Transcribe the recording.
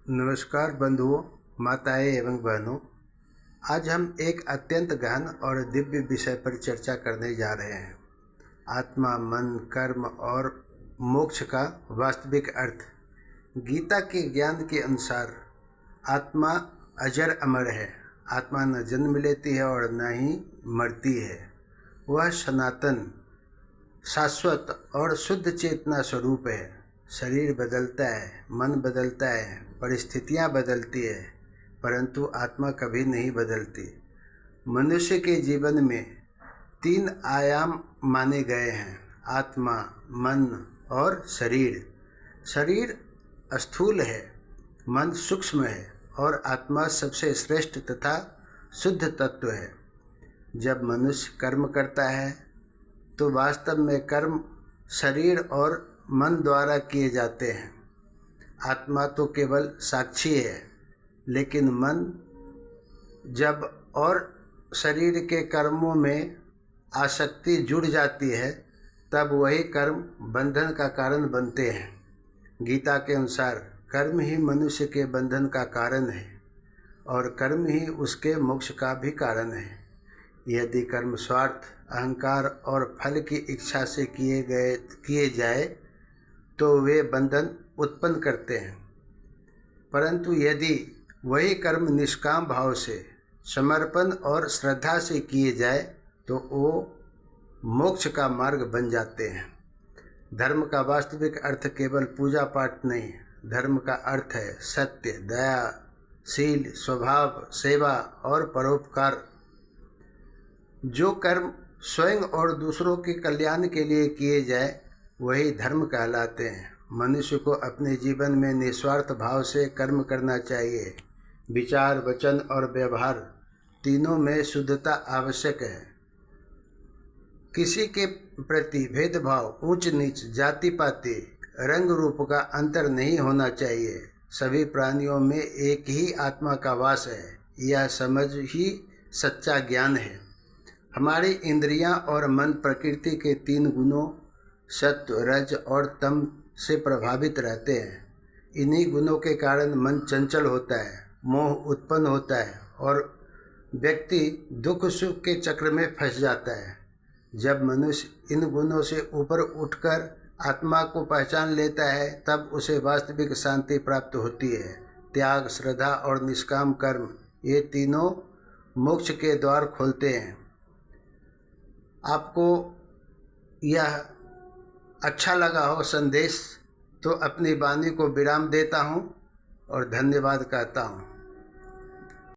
नमस्कार बंधुओं, माताएं एवं बहनों। आज हम एक अत्यंत गहन और दिव्य विषय पर चर्चा करने जा रहे हैं। आत्मा, मन, कर्म और मोक्ष का वास्तविक अर्थ। गीता के ज्ञान के अनुसार आत्मा अजर अमर है। आत्मा न जन्म लेती है और न ही मरती है। वह सनातन, शाश्वत और शुद्ध चेतना स्वरूप है। शरीर बदलता है, मन बदलता है, परिस्थितियां बदलती है, परंतु आत्मा कभी नहीं बदलती। मनुष्य के जीवन में 3 आयाम माने गए हैं: आत्मा, मन और शरीर। शरीर स्थूल है, मन सूक्ष्म है और आत्मा सबसे श्रेष्ठ तथा शुद्ध तत्व है। जब मनुष्य कर्म करता है तो वास्तव में कर्म शरीर और मन द्वारा किए जाते हैं। आत्मा तो केवल साक्षी है, लेकिन मन जब और शरीर के कर्मों में आसक्ति जुड़ जाती है, तब वही कर्म बंधन का कारण बनते हैं। गीता के अनुसार कर्म ही मनुष्य के बंधन का कारण है और कर्म ही उसके मोक्ष का भी कारण है। यदि कर्म स्वार्थ, अहंकार और फल की इच्छा से किए जाए तो वे बंधन उत्पन्न करते हैं, परंतु यदि वही कर्म निष्काम भाव से, समर्पण और श्रद्धा से किए जाए तो वो मोक्ष का मार्ग बन जाते हैं। धर्म का वास्तविक अर्थ केवल पूजा पाठ नहीं। धर्म का अर्थ है सत्य, दया, शील, स्वभाव, सेवा और परोपकार। जो कर्म स्वयं और दूसरों के कल्याण के लिए किए जाए वही धर्म कहलाते हैं। मनुष्य को अपने जीवन में निस्वार्थ भाव से कर्म करना चाहिए। विचार, वचन और व्यवहार तीनों में शुद्धता आवश्यक है। किसी के प्रति भेदभाव, ऊंच नीच, जाति पाति, रंग रूप का अंतर नहीं होना चाहिए। सभी प्राणियों में एक ही आत्मा का वास है। यह समझ ही सच्चा ज्ञान है। हमारी इंद्रियां और मन प्रकृति के 3 गुणों सत्व, रज और तम से प्रभावित रहते हैं। इन्हीं गुणों के कारण मन चंचल होता है, मोह उत्पन्न होता है और व्यक्ति दुख सुख के चक्र में फंस जाता है। जब मनुष्य इन गुणों से ऊपर उठकर आत्मा को पहचान लेता है, तब उसे वास्तविक शांति प्राप्त होती है। त्याग, श्रद्धा और निष्काम कर्म, ये तीनों मोक्ष के द्वार खोलते हैं। आपको यह अच्छा लगा हो संदेश तो अपनी वाणी को विराम देता हूँ और धन्यवाद कहता हूँ।